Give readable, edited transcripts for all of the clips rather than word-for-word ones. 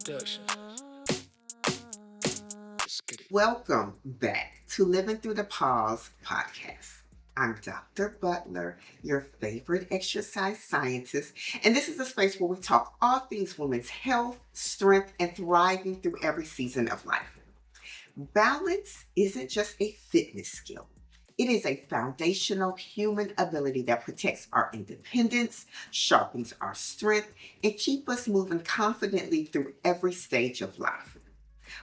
Production. Let's get it. Welcome back to Living Through the Pause podcast. I'm Dr. Butler, your favorite exercise scientist, and this is a space where we talk all things women's health, strength, and thriving through every season of life. Balance isn't just a fitness skill. It is a foundational human ability that protects our independence, sharpens our strength, and keeps us moving confidently through every stage of life.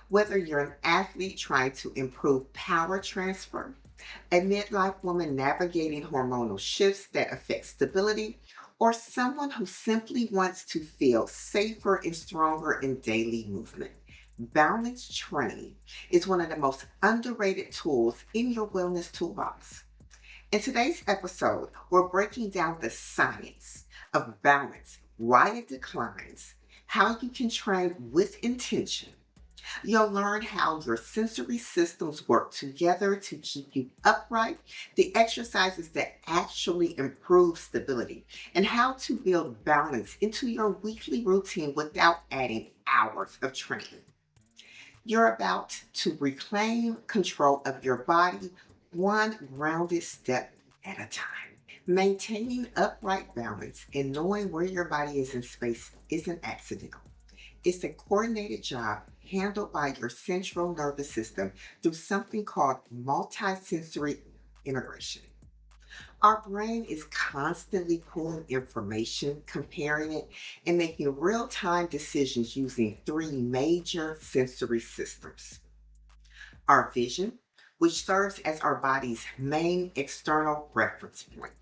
Whether you're an athlete trying to improve power transfer, a midlife woman navigating hormonal shifts that affect stability, or someone who simply wants to feel safer and stronger in daily movement, balance training is one of the most underrated tools in your wellness toolbox. In today's episode, we're breaking down the science of balance, why it declines, how you can train with intention. You'll learn how your sensory systems work together to keep you upright, the exercises that actually improve stability, and how to build balance into your weekly routine without adding hours of training. You're about to reclaim control of your body one grounded step at a time. Maintaining upright balance and knowing where your body is in space isn't accidental. It's a coordinated job handled by your central nervous system through something called multisensory integration. Our brain is constantly pulling information, comparing it, and making real time decisions using three major sensory systems: our vision, which serves as our body's main external reference point.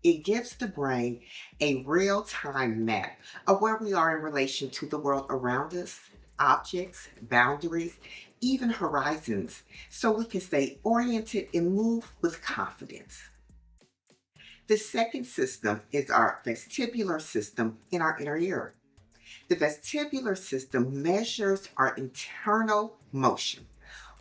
It gives the brain a real time map of where we are in relation to the world around us, objects, boundaries, even horizons, so we can stay oriented and move with confidence. The second system is our vestibular system in our inner ear. The vestibular system measures our internal motion,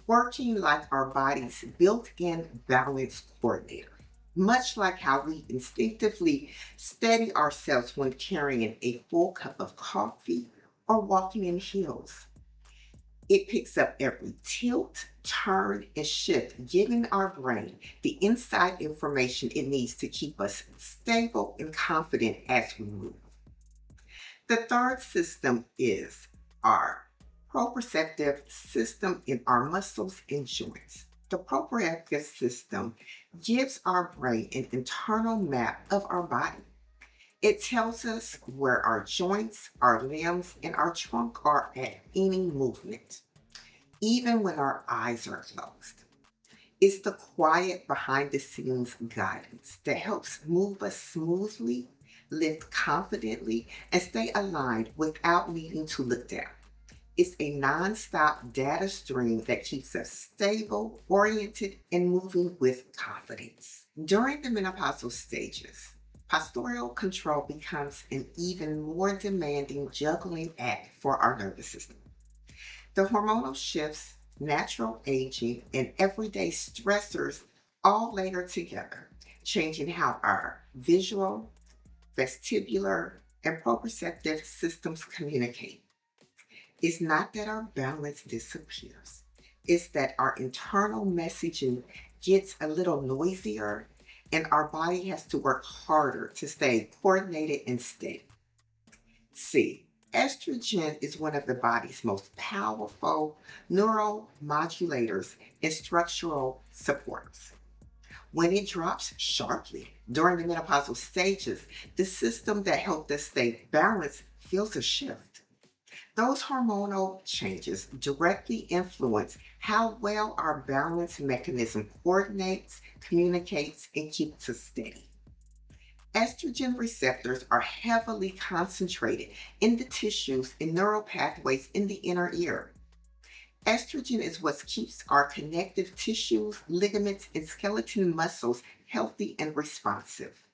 working like our body's built in balance coordinator, much like how we instinctively steady ourselves when carrying a full cup of coffee or walking in heels. It picks up every tilt, turn, and shift, giving our brain the inside information it needs to keep us stable and confident as we move. The third system is our proprioceptive system in our muscles and joints. The proprioceptive system gives our brain an internal map of our body. It tells us where our joints, our limbs, and our trunk are at any movement, even when our eyes are closed. It's the quiet behind the scenes guidance that helps move us smoothly, lift confidently, and stay aligned without needing to look down. It's a non-stop data stream that keeps us stable, oriented, and moving with confidence. During the menopausal stages, pastoral control becomes an even more demanding juggling act for our nervous system. The hormonal shifts, natural aging, and everyday stressors all layer together, changing how our visual, vestibular, and proprioceptive systems communicate. It's not that our balance disappears, it's that our internal messaging gets a little noisier and our body has to work harder to stay coordinated and steady. See, estrogen is one of the body's most powerful neuromodulators and structural supporters. When it drops sharply during the menopausal stages, the system that helped us stay balanced feels a shift. Those hormonal changes directly influence how well our balance mechanism coordinates, communicates, and keeps us steady. Estrogen receptors are heavily concentrated in the tissues and neural pathways in the inner ear. Estrogen is what keeps our connective tissues, ligaments, and skeleton muscles healthy and responsive.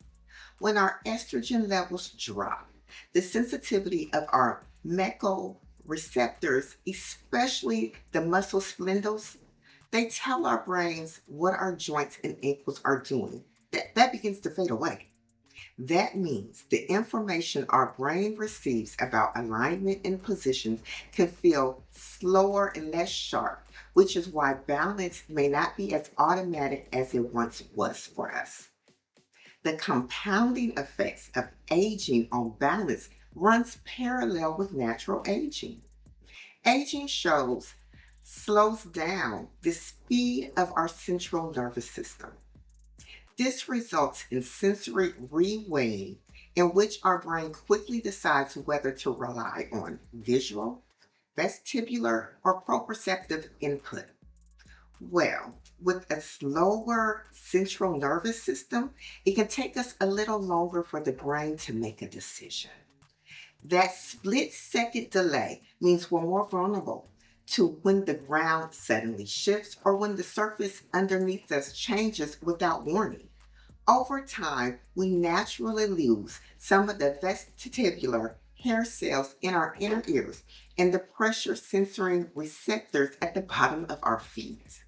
When our estrogen levels drop, the sensitivity of our mechoreceptors, especially the muscle spindles, they tell our brains what our joints and ankles are doing. That begins to fade away. That means the information our brain receives about alignment and positions can feel slower and less sharp, which is why balance may not be as automatic as it once was for us. The compounding effects of aging on balance runs parallel with natural aging. Aging slows down the speed of our central nervous system. This results in sensory reweighing, in which our brain quickly decides whether to rely on visual, vestibular, or proprioceptive input. Well, with a slower central nervous system, it can take us a little longer for the brain to make a decision. That split second delay means we're more vulnerable to when the ground suddenly shifts or when the surface underneath us changes without warning. Over time, we naturally lose some of the vestibular hair cells in our inner ears and the pressure sensing receptors at the bottom of our feet.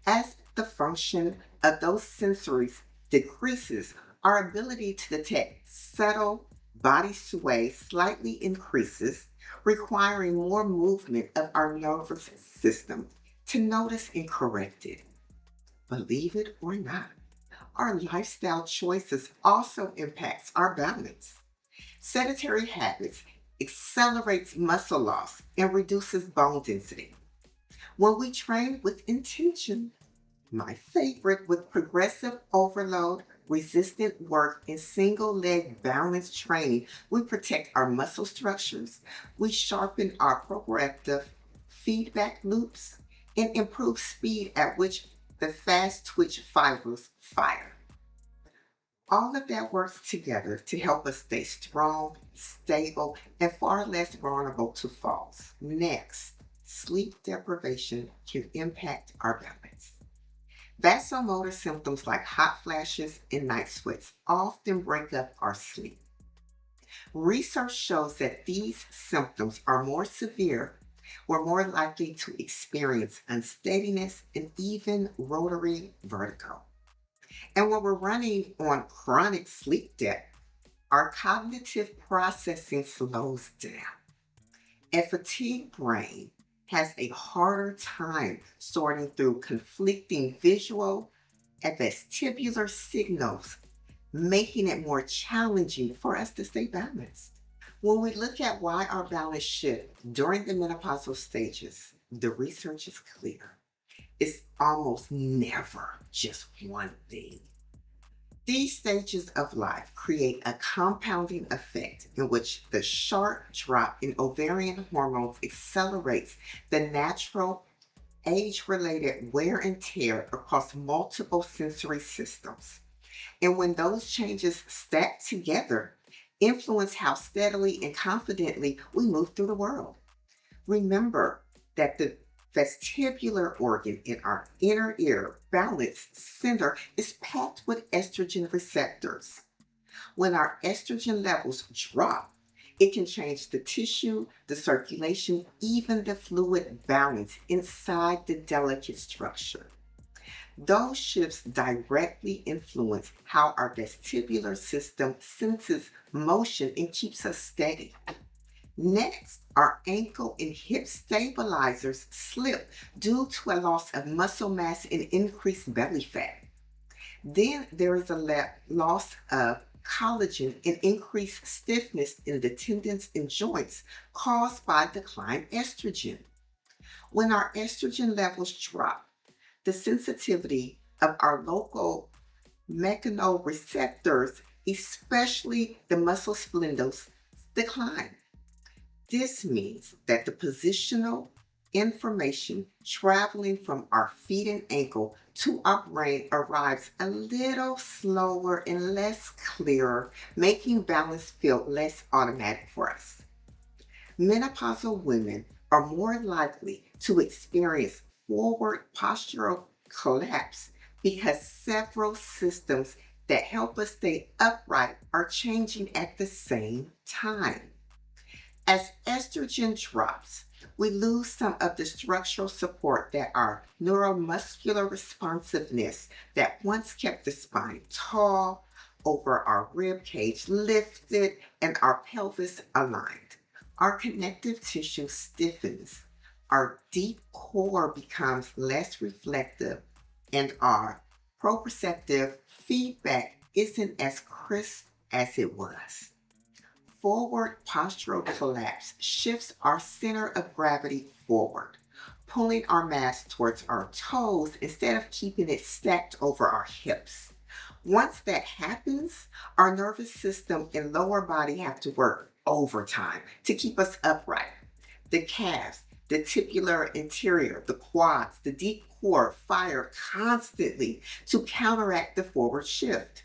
As the function of those sensories decreases, our ability to detect subtle body sway slightly increases, requiring more movement of our nervous system to notice and correct it. Believe it or not, our lifestyle choices also impacts our balance. Sedentary habits accelerates muscle loss and reduces bone density. When we train with intention, my favorite, with progressive overload, resistant work, and single leg balance training, we protect our muscle structures, we sharpen our proprioceptive feedback loops, and improve speed at which the fast twitch fibers fire. All of that works together to help us stay strong, stable, and far less vulnerable to falls. Next, sleep deprivation can impact our balance. Vasomotor symptoms like hot flashes and night sweats often break up our sleep. Research shows that these symptoms are more severe. We're more likely to experience unsteadiness and even rotary vertigo. And when we're running on chronic sleep debt, our cognitive processing slows down. A fatigued brain has a harder time sorting through conflicting visual and vestibular signals, making it more challenging for us to stay balanced. When we look at why our balance shifts during the menopausal stages, the research is clear. It's almost never just one thing. These stages of life create a compounding effect in which the sharp drop in ovarian hormones accelerates the natural age-related wear and tear across multiple sensory systems. And when those changes stack together, influence how steadily and confidently we move through the world. Remember that the vestibular organ in our inner ear balance center is packed with estrogen receptors. When our estrogen levels drop, it can change the tissue, the circulation, even the fluid balance inside the delicate structure. Those shifts directly influence how our vestibular system senses motion and keeps us steady. Next, our ankle and hip stabilizers slip due to a loss of muscle mass and increased belly fat. Then there is a loss of collagen and increased stiffness in the tendons and joints caused by declined estrogen. When our estrogen levels drop, the sensitivity of our local mechanoreceptors, especially the muscle spindles, decline. This means that the positional information traveling from our feet and ankle to our brain arrives a little slower and less clear, making balance feel less automatic for us. Menopausal women are more likely to experience forward postural collapse because several systems that help us stay upright are changing at the same time. As estrogen drops, we lose some of the structural support that our neuromuscular responsiveness that once kept the spine tall over our rib cage lifted and our pelvis aligned. Our connective tissue stiffens. Our deep core becomes less reflective, and our proprioceptive feedback isn't as crisp as it was. Forward postural collapse shifts our center of gravity forward, pulling our mass towards our toes instead of keeping it stacked over our hips. Once that happens, our nervous system and lower body have to work overtime to keep us upright. The calves, the tibial interior, the quads, the deep core fire constantly to counteract the forward shift.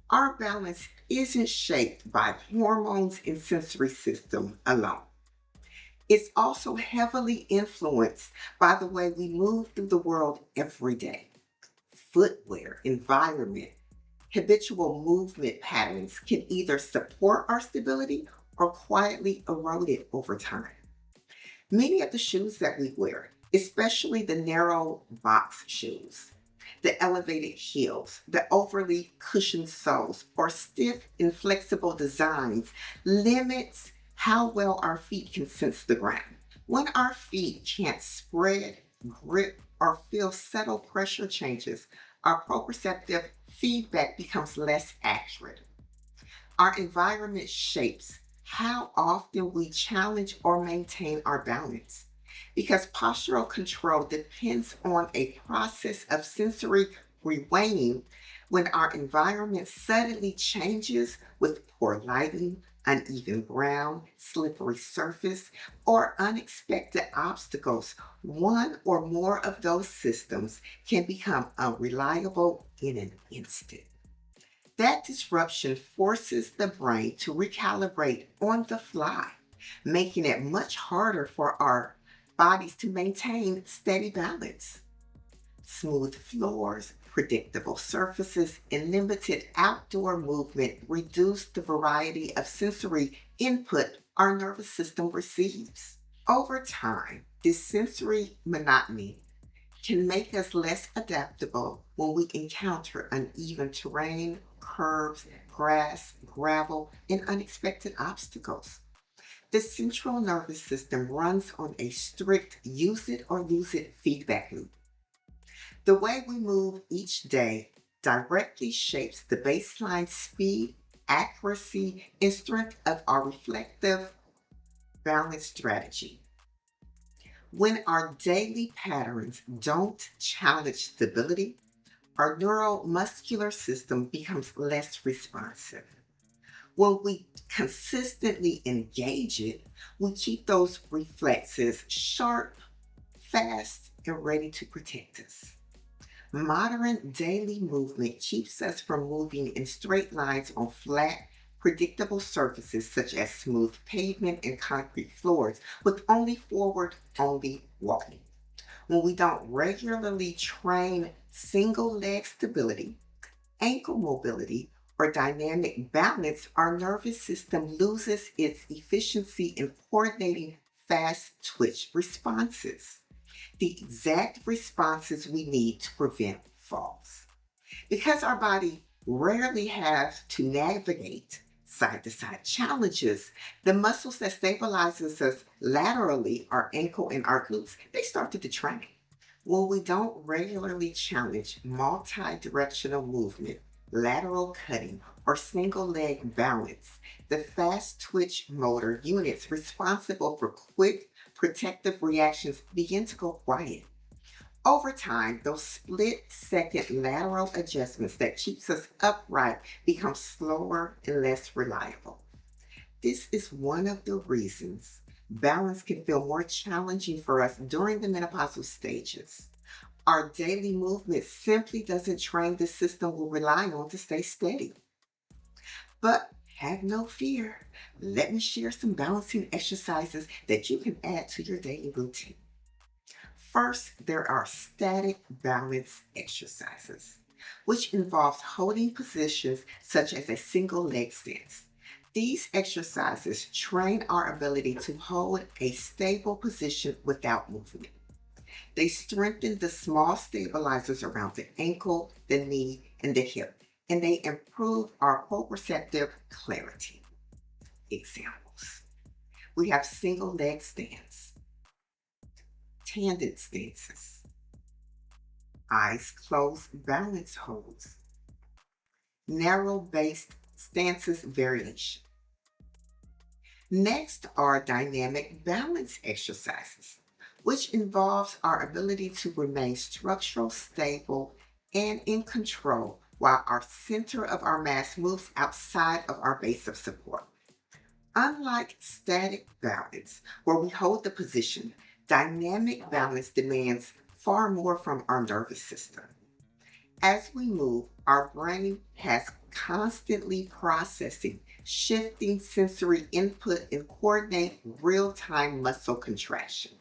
Our balance isn't shaped by hormones and sensory system alone. It's also heavily influenced by the way we move through the world every day. Footwear, environment, habitual movement patterns can either support our stability or quietly erode it over time. Many of the shoes that we wear, especially the narrow box shoes, the elevated heels, the overly cushioned soles, or stiff, inflexible designs, limits how well our feet can sense the ground. When our feet can't spread, grip, or feel subtle pressure changes, our proprioceptive feedback becomes less accurate. Our environment shapes how often we challenge or maintain our balance. Because postural control depends on a process of sensory reweighing. When our environment suddenly changes with poor lighting, uneven ground, slippery surface, or unexpected obstacles, one or more of those systems can become unreliable in an instant. That disruption forces the brain to recalibrate on the fly, making it much harder for our bodies to maintain steady balance. Smooth floors, predictable surfaces, and limited outdoor movement reduce the variety of sensory input our nervous system receives. Over time, this sensory monotony can make us less adaptable when we encounter uneven terrain, curves, grass, gravel, and unexpected obstacles. The central nervous system runs on a strict use it or lose it feedback loop. The way we move each day directly shapes the baseline speed, accuracy, and strength of our reflective balance strategy. When our daily patterns don't challenge stability, our neuromuscular system becomes less responsive. When we consistently engage it, we keep those reflexes sharp, fast, and ready to protect us. Modern daily movement keeps us from moving in straight lines on flat, predictable surfaces such as smooth pavement and concrete floors with only forward only walking. When we don't regularly train single leg stability, ankle mobility, or dynamic balance, our nervous system loses its efficiency in coordinating fast twitch responses, the exact responses we need to prevent falls. Because our body rarely has to navigate side to side challenges, the muscles that stabilizes us laterally, our ankle and our glutes, they start to detract. When we don't regularly challenge multi-directional movement, lateral cutting, or single leg balance, the fast twitch motor units responsible for quick protective reactions begin to go quiet. Over time, those split second lateral adjustments that keeps us upright become slower and less reliable. This is one of the reasons balance can feel more challenging for us during the menopausal stages. Our daily movement simply doesn't train the system we rely on to stay steady. But have no fear. Let me share some balancing exercises that you can add to your daily routine. First, there are static balance exercises, which involves holding positions such as a single leg stance. These exercises train our ability to hold a stable position without movement. They strengthen the small stabilizers around the ankle, the knee, and the hip, and they improve our proprioceptive clarity. Examples: we have single leg stance, tandem stances, eyes closed balance holds, narrow based stances variation. Next are dynamic balance exercises, which involves our ability to remain structural, stable, and in control while our center of our mass moves outside of our base of support. Unlike static balance, where we hold the position, dynamic balance demands far more from our nervous system. As we move, our brain has constantly processing, shifting sensory input and coordinate real-time muscle contraction.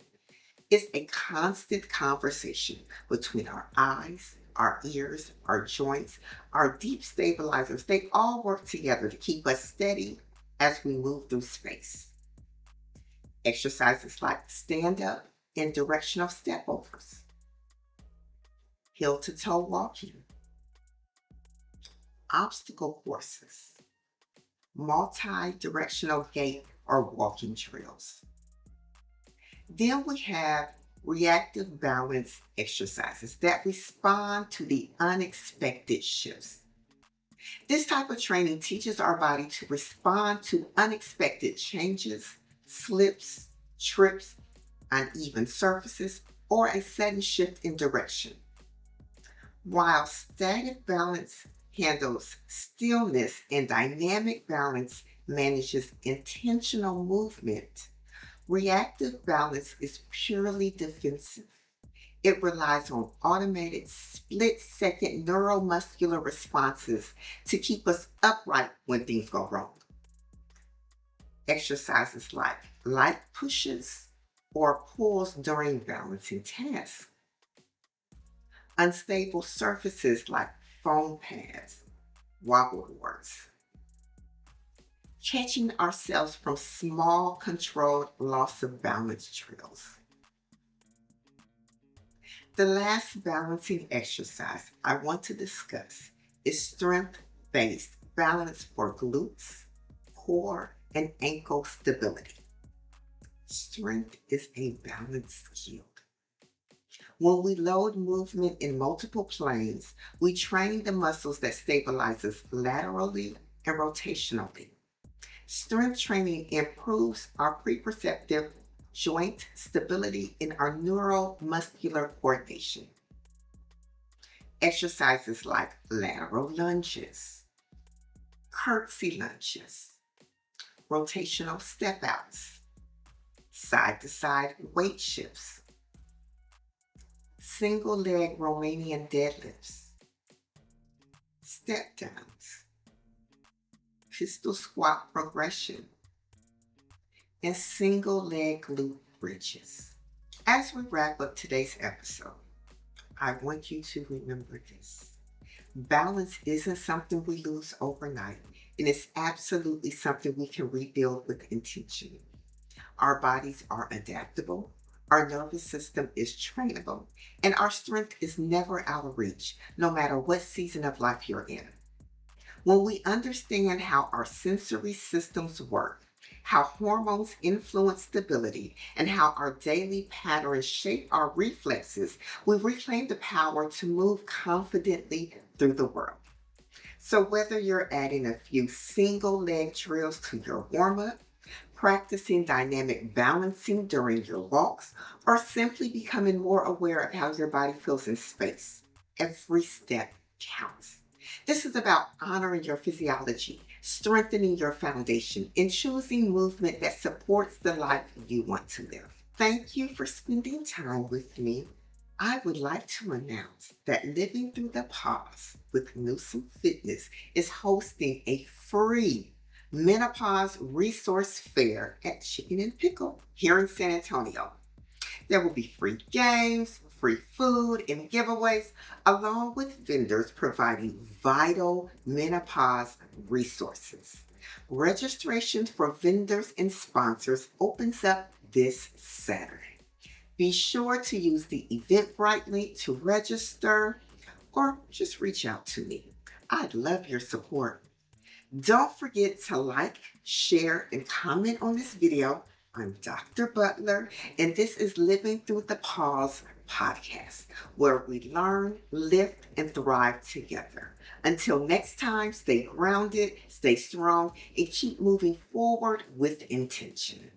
It's a constant conversation between our eyes, our ears, our joints, our deep stabilizers. They all work together to keep us steady as we move through space. Exercises like stand up and directional step overs, heel to toe walking, obstacle courses, multi-directional gait or walking drills. Then we have reactive balance exercises that respond to the unexpected shifts. This type of training teaches our body to respond to unexpected changes, slips, trips, uneven surfaces, or a sudden shift in direction. While static balance handles stillness and dynamic balance manages intentional movement, reactive balance is purely defensive. It relies on automated split-second neuromuscular responses to keep us upright when things go wrong. Exercises like light pushes or pulls during balancing tasks. Unstable surfaces like foam pads, wobble boards. Catching ourselves from small, controlled loss of balance drills. The last balancing exercise I want to discuss is strength-based balance for glutes, core, and ankle stability. Strength is a balance skill. When we load movement in multiple planes, we train the muscles that stabilize us laterally and rotationally. Strength training improves our proprioceptive joint stability and our neuromuscular coordination. Exercises like lateral lunges, curtsy lunges, rotational step outs, side to side weight shifts, single leg Romanian deadlifts, step downs, pistol squat progression, and single leg glute bridges. As we wrap up today's episode, I want you to remember this. Balance isn't something we lose overnight, and it's absolutely something we can rebuild with intention. Our bodies are adaptable, our nervous system is trainable, and our strength is never out of reach, no matter what season of life you're in. When we understand how our sensory systems work, how hormones influence stability, and how our daily patterns shape our reflexes, we reclaim the power to move confidently through the world. So whether you're adding a few single leg drills to your warm-up, practicing dynamic balancing during your walks, or simply becoming more aware of how your body feels in space, every step counts. This is about honoring your physiology, strengthening your foundation, and choosing movement that supports the life you want to live. Thank you for spending time with me. I would like to announce that Living Through the Pause with Newsom Fitness is hosting a free Menopause Resource Fair at Chicken and Pickle here in San Antonio. There will be free games, free food, and giveaways, along with vendors providing vital menopause resources. Registration for vendors and sponsors opens up this Saturday. Be sure to use the Eventbrite link to register or just reach out to me. I'd love your support. Don't forget to like, share, and comment on this video. I'm Dr. Butler, and this is Living Through the Pause podcast, where we learn, lift, and thrive together. Until next time, stay grounded, stay strong, and keep moving forward with intention.